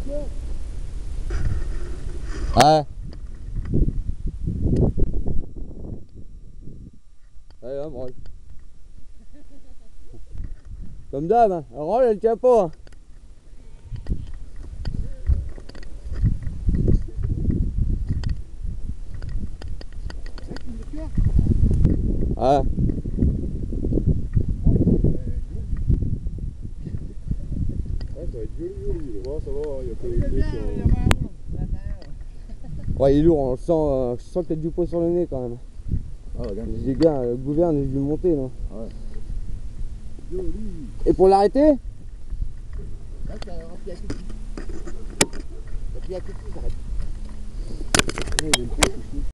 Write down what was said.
Ouais. Allez, hop, roll. Comme d'hab, hein. Roll, elle tient pas. Hein. Ouais. Ça va être joli, ouais, ça va, il y a pas de trucs. Ouais, il est lourd, on le sent, je sens qu'il y a du poids sur le nez quand même. Ah, regarde. Les gars, le gouverne, j'ai dû le monter là. Ouais. Joli. Et pour l'arrêter? Là, tu as rempli à tout. T'as pris à tout, ça arrête.